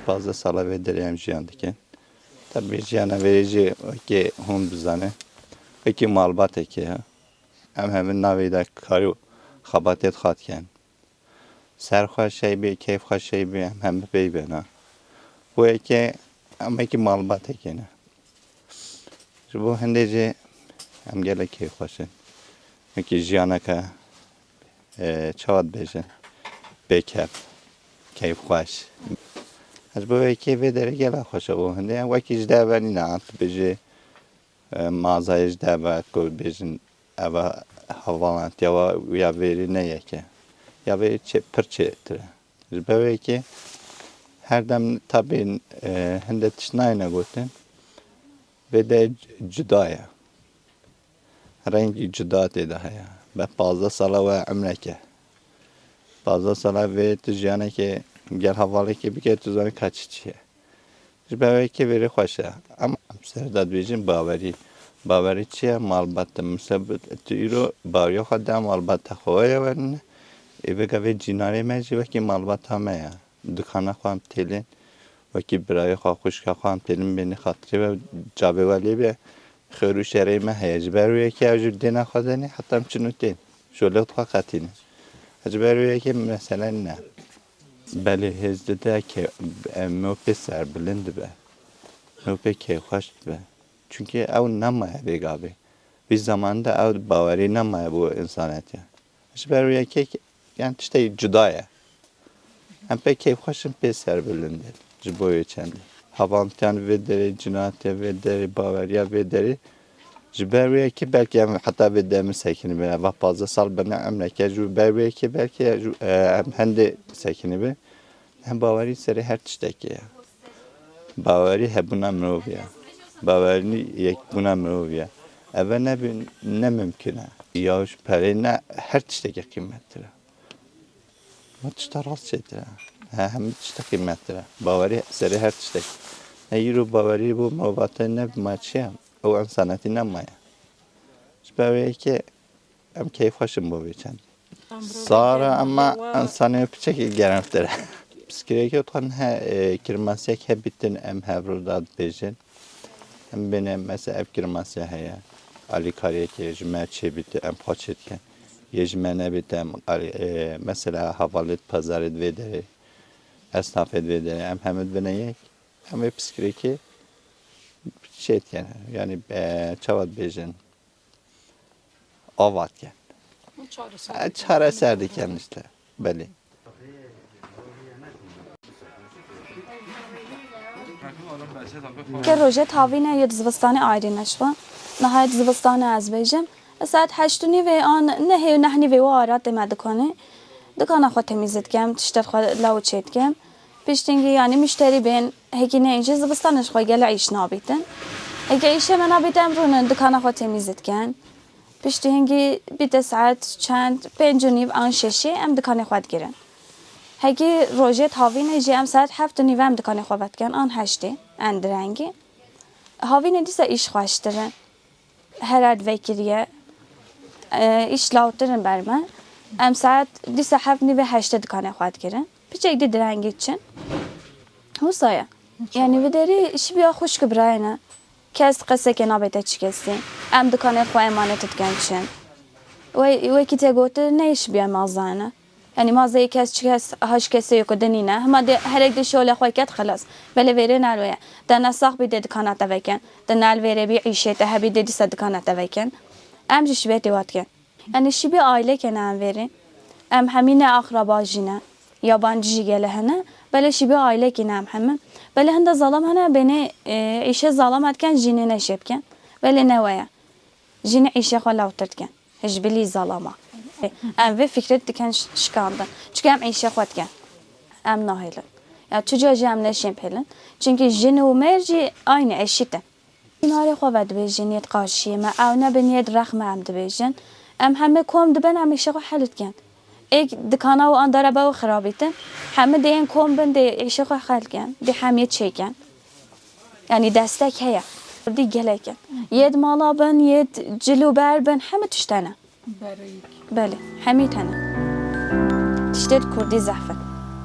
bazı sala ve dereyem jiyan dikin. Tabii jiyana verici ki hum bizane. Ki malbat ki ha. Hemen navida karı xabatet xatken. Serxwa şey bir keyf şey bir hem bey bena. Bu ki ama ki malbat ki ne. Bu hendece hem gele keyf xaşın. Ki jiyana ka çavat bejen. Bekar. Keyf xaş. از به کی بدره گله خوشه و هنده وکیش دعوانی نه بچه مازایش دعوت کو بچن اوا هوانت یا وری نه یکی یا وری چه پرچه تره از به کی her dem tabi hende tişnayına gotin ve de cüdaya rengi cüda dedi ya ve fazla sala ve ömreke fazla sala ve tijana ki gel havalı ki bir kere tuzanı kaçıcıya. Böyle ki veri hoşa. Ama serdad bizim baveri çiğ malbatta mesela tüyro baveri kadar malbatta koya verne. Eve kave cinare meci ve ki malbatta maya. Dükkana kuam telin ve ki biraya kuş kuam telin beni hatırı ve cabe vali be xeru şerey me hecber ki acur dina kadani hatta mçunutin. Şöyle tuakatini. Hecber ki mesela ne? بله هزده که موپه سر بلند به موپه که خوش به چونکه او نمایه بگابه bir zamanda او باوری نمایه bu insaniyete. İşte böyle ki yani işte cüdaya. Hem pek keyif hoşum pek ser bölündü. Cüboyu çendi. Havantiyan ve deri, cinayete ve deri, bavariya ve deri. Cüberiye ki belki hatta ve demir sekini be. Ve fazla sal bana emreke. Cüberiye ki belki hem de sekini be. Hem bavari seri her tişteki ya. Bavari hep buna mevviya. Bavari yek buna mevviya. Eve ne mümkün ha. Ya şu peri ne her tişteki kıymettir ha. Bu tişte rast şeydir ha. Hem tişte kıymettir ha. Bavari seri her tişteki. Eğer bavari bu mevvatı ne maçı ya. O insanati ne maya. Bavari ki hem keyif hoşum bu biçen. Sonra ama insanı öpecek ilgilenir. Psikolojik oturan kirmasyak hep bitin em hevrudat bejin. Hem benim mesela ev kirmasya haya. Ali kariye ki jümer çebiti em paçetken. Yejmene bitem mesela havalit pazarit vedere. Esnafet vedere em hemed beneyek. Hem psikolojik şey etken yani çavat bejin. Avatken. Çare serdiken işte. Belli. که روزه تاوینه یه زوستانی آیدی نشوا نهایت زوستان از بیجم ساعت 8:30 و آن نه نحنی و آراد دم دکان خود تمیزید کم تشتر خود لو چید کم پیشتینگی یعنی مشتری بین هکی نه اینجا زوستانش خود گل عیش نابیدن هکی عیشه من نابیدم رون دکان خود تمیزید کن پیشتینگی بیت ساعت چند 5:30 آن ششی ام دکان خود گیرن هکی روزه تاوینه جی ام ساعت 7:30 ام دکان خود کن آن 8 اندرنگی هاوینه دیسه iş خوشتره her ad vekiliye iş lautların berme em saat دیسه 7:30 ve 8 dükkanı خواهد giren piçek de direngi için husaya yani ve deri işi bir hoş kibrayna kes qese ke nabete çikesi em dükkanı خو emanet etken için ve kite gote ne iş bir mazana yani mağazayı kes haş kese yok denine ama de her ekde şöyle خویکت خلاص بله وره نلوه دن ساق بیده دکانات وکن دن نل وره بی عیشه ته بیده دیست دکانات وکن ام جش بیت وات کن yani şi bir aile kenan veri em hamine akraba jine yabancı gele hene bele şi bir aile kenan hem bele hende zalam hene beni işe zalam etken jinine şepken bele nevaya jine işe xala oturtken hecbili zalama em ve fikret diken şıkandı çünkü em işe xatken em nahile ya çocuğa cemle şempelin çünkü jin ve merci aynı eşit نهاری خوابد بیشینید قاشیه ما او نبینید رخم هم دبیشن همه کم دبن همیشه خو حلت کن ایک دکانه و آن داره با خرابیتن همه دیگه کم بند ایشه خو حل کن دی همیت چی کن یعنی دسته کیه دی گله کن ید مالا بن ید جلو بر بن همه تشتنه بله همیتنه تشتید کردی زحفه